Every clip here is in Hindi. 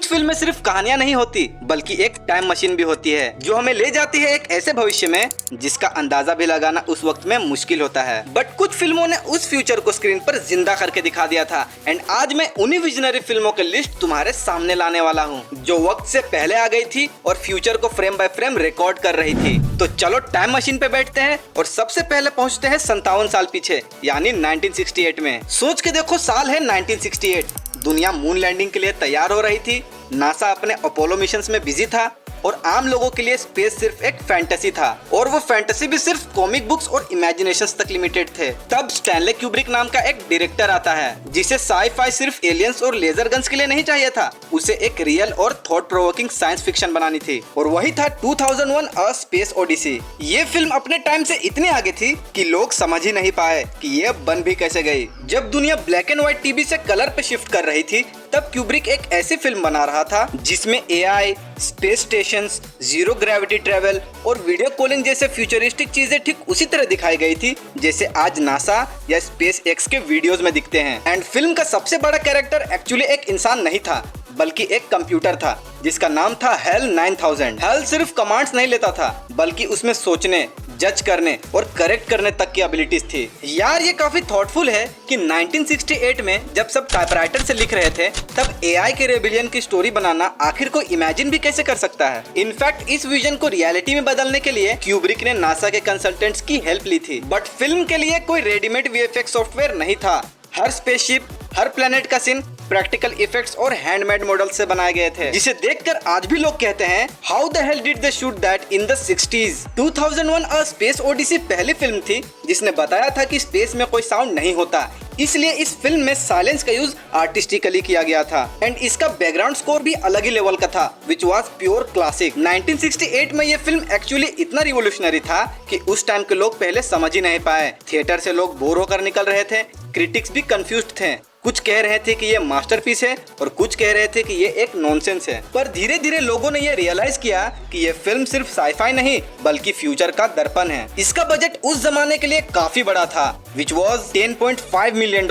कुछ फिल्में सिर्फ कहानियां नहीं होती बल्कि एक टाइम मशीन भी होती है जो हमें ले जाती है एक ऐसे भविष्य में जिसका अंदाजा भी लगाना उस वक्त में मुश्किल होता है। बट कुछ फिल्मों ने उस फ्यूचर को स्क्रीन पर जिंदा करके दिखा दिया था। एंड आज मैं उन्हीं विजनरी फिल्मों की लिस्ट तुम्हारे सामने लाने वाला हूँ जो वक्त से पहले आ गई थी और फ्यूचर को फ्रेम बाय फ्रेम रिकॉर्ड कर रही थी। तो चलो टाइम मशीन पे बैठते हैं और सबसे पहले पहुँचते हैं 57 साल पीछे यानी 1968 में। सोच के देखो, साल है 1968। दुनिया मून लैंडिंग के लिए तैयार हो रही थी, नासा अपने अपोलो मिशंस में बिजी था और आम लोगों के लिए स्पेस सिर्फ एक फैंटेसी था, और वो फैंटेसी भी सिर्फ कॉमिक बुक्स और इमेजिनेशंस तक लिमिटेड थे। तब स्टैनले क्यूब्रिक नाम का एक डायरेक्टर आता है जिसे साई-फाई सिर्फ एलियंस और लेजर गन्स के लिए नहीं चाहिए था, उसे एक रियल और थॉट प्रोवोकिंग साइंस फिक्शन बनानी थी, और वही था 2001 अ स्पेस ओडिसी। ये फिल्म अपने टाइम से इतनी आगे थी कि लोग समझ ही नहीं पाए कि ये बन भी कैसे गई। जब दुनिया ब्लैक एंड व्हाइट टीवी से कलर पे शिफ्ट कर रही थी, तब क्यूब्रिक एक ऐसी फिल्म बना रहा था जिसमें AI, space stations, zero gravity travel और वीडियो कॉलिंग जैसे फ्यूचरिस्टिक चीजें ठीक उसी तरह दिखाई गई थी जैसे आज नासा या स्पेस एक्स के वीडियोस में दिखते हैं। एंड फिल्म का सबसे बड़ा कैरेक्टर एक्चुअली एक इंसान नहीं था बल्कि एक कंप्यूटर था जिसका नाम था हेल 9000। हेल सिर्फ कमांड्स नहीं लेता था बल्कि उसमें सोचने, जज करने और करेक्ट करने तक की एबिलिटीज थी। यार ये काफी थॉटफुल है कि 1968 में जब सब टाइपराइटर से लिख रहे थे तब एआई के रेबिलियन की स्टोरी बनाना आखिर कोई इमेजिन भी कैसे कर सकता है। इनफैक्ट इस विजन को रियलिटी में बदलने के लिए क्यूब्रिक ने नासा के कंसल्टेंट्स की हेल्प ली थी। बट फिल्म के लिए कोई रेडीमेड वीएफएक्स सॉफ्टवेयर नहीं था। हर स्पेसशिप, हर प्लेनेट का सीन प्रैक्टिकल इफेक्ट्स और हैंडमेड मॉडल से बनाए गए थे, जिसे देखकर आज भी लोग कहते हैं how the hell did they shoot that in the 60s। 2001 a Space Odyssey पहली फिल्म थी जिसने बताया था कि स्पेस में कोई साउंड नहीं होता, इसलिए इस फिल्म में साइलेंस का यूज आर्टिस्टिकली किया गया था। एंड इसका बैकग्राउंड स्कोर भी अलग ही लेवल का था विच वाज प्योर क्लासिक। 1968 में ये फिल्म एक्चुअली इतना रिवोल्यूशनरी था कि उस टाइम के लोग पहले समझ ही नहीं पाए। थिएटर से लोग बोर होकर निकल रहे थे, क्रिटिक्स भी कंफ्यूज्ड थे। कुछ कह रहे थे कि ये मास्टरपीस है और कुछ कह रहे थे कि ये एक नॉनसेंस है। पर धीरे धीरे लोगों ने ये रियलाइज किया कि ये फिल्म सिर्फ साई-फाई नहीं बल्कि फ्यूचर का दर्पण है। इसका बजट उस जमाने के लिए काफी बड़ा था which was $10.5 million.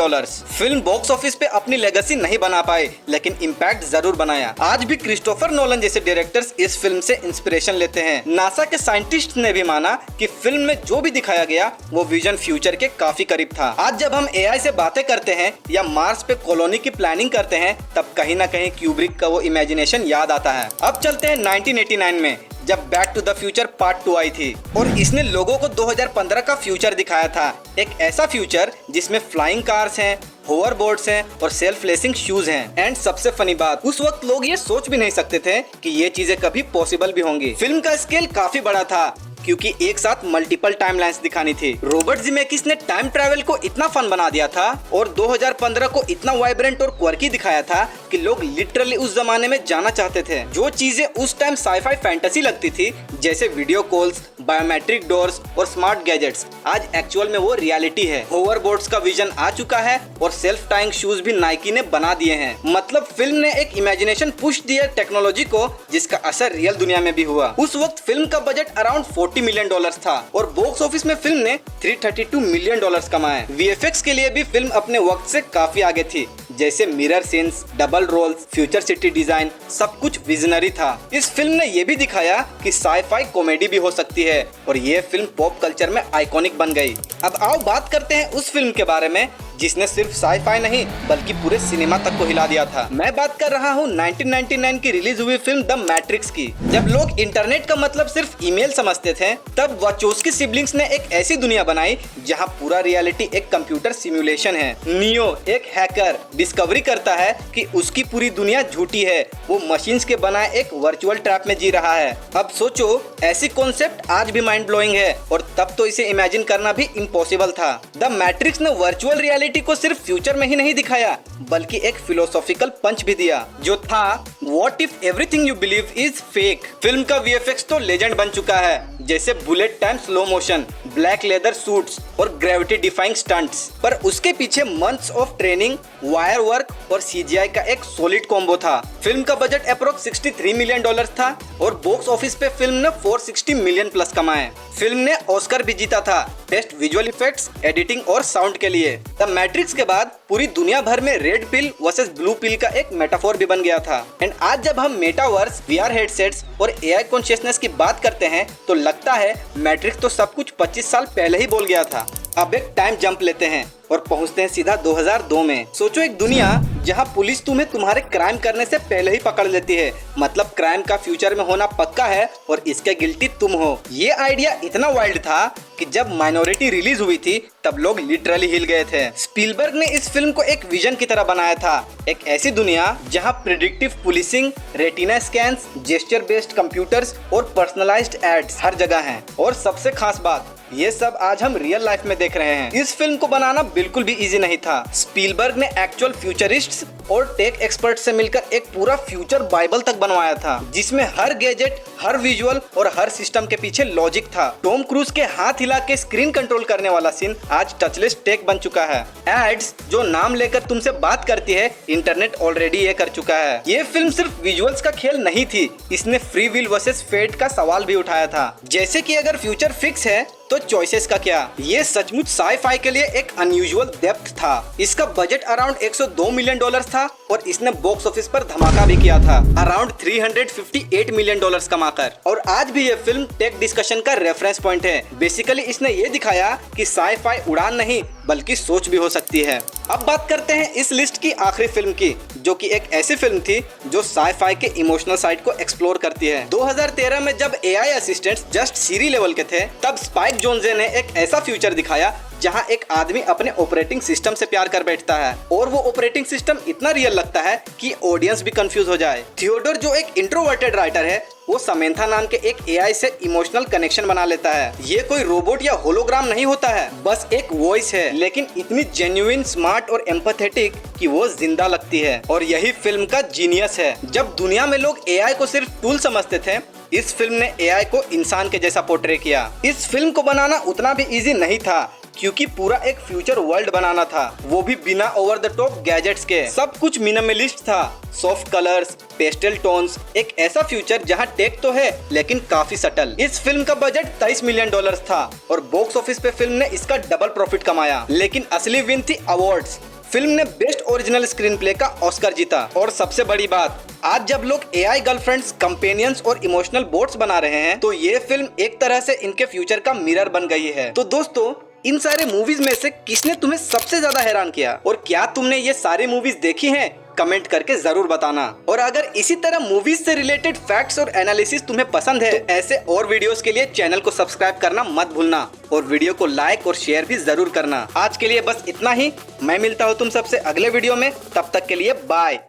Film box office पे अपनी लेगेसी नहीं बना पाए लेकिन इम्पैक्ट जरूर बनाया। आज भी क्रिस्टोफर नोलन जैसे डायरेक्टर्स इस फिल्म से इंस्पिरेशन लेते हैं। नासा के साइंटिस्ट ने भी माना कि फिल्म में जो भी दिखाया गया वो विजन फ्यूचर के काफी करीब था। आज जब हम एआई से बातें करते हैं या मार्स पे कॉलोनी की प्लानिंग करते हैं तब कहीं ना कहीं क्यूब्रिक का वो इमेजिनेशन याद आता है। अब चलते हैं 1989 में जब Back to the Future Part 2 आई थी और इसने लोगों को 2015 का फ्यूचर दिखाया था। एक ऐसा फ्यूचर जिसमें फ्लाइंग कार्स हैं, होवर बोर्ड्स हैं और सेल्फ लेसिंग शूज हैं। एंड सबसे फनी बात, उस वक्त लोग ये सोच भी नहीं सकते थे कि ये चीजें कभी पॉसिबल भी होंगी। फिल्म का स्केल काफी बड़ा था क्योंकि एक साथ मल्टीपल टाइमलाइंस दिखानी थी। रॉबर्ट ज़ेमेकिस ने टाइम ट्रैवल को इतना फन बना दिया था और 2015 को इतना वाइब्रेंट और क्वर्की दिखाया था कि लोग लिटरली उस जमाने में जाना चाहते थे। जो चीजें उस टाइम साई-फाई फैंटेसी लगती थी जैसे वीडियो कॉल्स, बायोमेट्रिक डोर्स और स्मार्ट गैजेट्स, आज एक्चुअल में वो रियलिटी है। होवरबोर्ड्स का विजन आ चुका है और सेल्फ टाइंग शूज भी नाइकी ने बना दिए हैं। मतलब फिल्म ने एक इमेजिनेशन पुश दिया टेक्नोलॉजी को जिसका असर रियल दुनिया में भी हुआ। उस वक्त फिल्म का बजट अराउंड $40 मिलियन था और बॉक्स ऑफिस में फिल्म ने $332 मिलियन कमाए। वीएफएक्स के लिए भी फिल्म अपने वक्त से काफी आगे थी, जैसे mirror scenes, double roles, future city design, सब कुछ विजनरी था। इस फिल्म ने ये भी दिखाया कि साई-फाई कॉमेडी भी हो सकती है और ये फिल्म पॉप कल्चर में आइकॉनिक बन गई। अब आओ बात करते हैं उस फिल्म के बारे में जिसने सिर्फ साई-फाई नहीं बल्कि पूरे सिनेमा तक को हिला दिया था। मैं बात कर रहा हूँ 1999 की रिलीज हुई फिल्म द मैट्रिक्स की। जब लोग इंटरनेट का मतलब सिर्फ ईमेल समझते थे तब वाचोस्की सिबलिंग्स ने एक ऐसी दुनिया बनाई जहाँ पूरा रियलिटी एक कंप्यूटर सिमुलेशन है। नियो एक हैकर डिस्कवरी करता है कि उसकी पूरी दुनिया झूठी है, वो मशीन्स के बनाए एक वर्चुअल ट्रैप में जी रहा है। अब सोचो, ऐसी कॉन्सेप्ट आज भी माइंड ब्लोइंग है और तब तो इसे इमेजिन करना भी इम्पॉसिबल था। द मैट्रिक्स ने वर्चुअल रियलिटी को सिर्फ फ्यूचर में ही नहीं दिखाया बल्कि एक फिलोसॉफिकल पंच भी दिया जो था what if everything you believe is fake. Film का वीएफएक्स तो लेजेंड बन चुका है, जैसे bullet time slow motion, black leather suits और ग्रेविटी डिफाइंग स्टंट्स, पर उसके पीछे months of training, wire work और सीजीआई का एक सॉलिड कॉम्बो था। फिल्म का बजट अप्रोक्स $63 मिलियन था और बॉक्स ऑफिस पे फिल्म ने 460 मिलियन प्लस कमाए। फिल्म ने ऑस्कर भी जीता था बेस्ट विजुअल इफेक्ट्स, एडिटिंग और साउंड के लिए। द मैट्रिक्स के बाद पूरी दुनिया भर में red pill versus blue pill का एक मेटाफोर भी बन गया था। एंड आज जब हम मेटावर्स, वीआर हेडसेट्स और एआई कॉन्शियसनेस की बात करते हैं तो लगता है मैट्रिक्स तो सब कुछ 25 साल पहले ही बोल गया था। अब एक टाइम जंप लेते हैं और पहुंचते हैं सीधा 2002 में। सोचो एक दुनिया जहां पुलिस तुम्हें तुम्हारे क्राइम करने से पहले ही पकड़ लेती है, मतलब क्राइम का फ्यूचर में होना पक्का है और इसके गिल्टी तुम हो। ये आइडिया इतना वाइल्ड था कि जब माइनॉरिटी रिलीज हुई थी तब लोग लिटरली हिल गए थे। स्पीलबर्ग ने इस फिल्म को एक विजन की तरह बनाया था, एक ऐसी दुनिया जहां predictive policing, retina scans, gesture based computers और पर्सनलाइज्ड एड्स हर जगह हैं। और सबसे खास बात, ये सब आज हम रियल लाइफ में देख रहे हैं। इस फिल्म को बनाना बिल्कुल भी इजी नहीं था। स्पीलबर्ग ने एक्चुअल फ्यूचरिस्ट्स और टेक एक्सपर्ट से मिलकर एक पूरा फ्यूचर बाइबल तक बनवाया था, जिसमें हर गैजेट, हर विजुअल और हर सिस्टम के पीछे लॉजिक था। टॉम क्रूज के हाथ हिला के स्क्रीन कंट्रोल करने वाला सीन आज टचलेस टेक बन चुका है। एड्स जो नाम लेकर तुमसे बात करती है, इंटरनेट ऑलरेडी ये कर चुका है। ये फिल्म सिर्फ विजुअल्स का खेल नहीं थी, इसने फ्री विल वर्सेस फेट का सवाल भी उठाया था। जैसे कि अगर फ्यूचर फिक्स है तो चॉइसेस का क्या। ये सचमुच साई-फाई के लिए एक अनयूजुअल डेप्थ था। इसका बजट अराउंड $102 मिलियन था और इसने बॉक्स ऑफिस पर धमाका भी किया था, अराउंड $358 मिलियन कमाकर। और आज भी ये फिल्म टेक डिस्कशन का रेफरेंस पॉइंट है। बेसिकली इसने ये दिखाया कि साई-फाई उड़ान नहीं बल्कि सोच भी हो सकती है। अब बात करते हैं इस लिस्ट की आखिरी फिल्म की, जो कि एक ऐसी फिल्म थी जो साई-फाई के इमोशनल साइड को एक्सप्लोर करती है। 2013 में जब एआई असिस्टेंट्स जस्ट सीरी लेवल के थे, तब स्पाइक जोन्स ने एक ऐसा फ्यूचर दिखाया जहां एक आदमी अपने ऑपरेटिंग सिस्टम से प्यार कर बैठता है और वो ऑपरेटिंग सिस्टम इतना रियल लगता है कि ऑडियंस भी कंफ्यूज हो जाए। थियोडोर जो एक इंट्रोवर्टेड राइटर है, वो समंथा नाम के एक एआई से इमोशनल कनेक्शन बना लेता है। ये कोई रोबोट या होलोग्राम नहीं होता है, बस एक वॉइस है, लेकिन इतनी जेन्युइन, स्मार्ट और एम्पैथेटिक कि वो जिंदा लगती है। और यही फिल्म का जीनियस है। जब दुनिया में लोग एआई को सिर्फ टूल समझते थे, इस फिल्म ने एआई को इंसान के जैसा पोर्ट्रे किया। इस फिल्म को बनाना उतना भी इजी नहीं था, क्योंकि पूरा एक फ्यूचर वर्ल्ड बनाना था, वो भी बिना ओवर द टॉप गैजेट्स के। सब कुछ मिनिमलिस्ट था, सॉफ्ट कलर्स, पेस्टल टोन्स, एक ऐसा फ्यूचर जहां टेक तो है लेकिन काफी सटल। इस फिल्म का बजट $23 मिलियन था और बॉक्स ऑफिस पे फिल्म ने इसका डबल प्रॉफिट कमाया। लेकिन असली विन थी अवार्ड्स। फिल्म ने बेस्ट ओरिजिनल स्क्रीन प्ले का ऑस्कर जीता। और सबसे बड़ी बात, आज जब लोग एआई गर्लफ्रेंड्स, कंपेनियंस और इमोशनल बोट्स बना रहे हैं, तो ये फिल्म एक तरह से इनके फ्यूचर का मिरर बन गई है। तो दोस्तों, इन सारे मूवीज में से किसने तुम्हें सबसे ज्यादा हैरान किया और क्या तुमने ये सारी मूवीज देखी हैं? कमेंट करके जरूर बताना। और अगर इसी तरह मूवीज से रिलेटेड फैक्ट्स और एनालिसिस तुम्हें पसंद है, तो ऐसे और वीडियोस के लिए चैनल को सब्सक्राइब करना मत भूलना और वीडियो को लाइक और शेयर भी जरूर करना। आज के लिए बस इतना ही। मैं मिलता हूँ तुम सबसे अगले वीडियो में, तब तक के लिए बाय।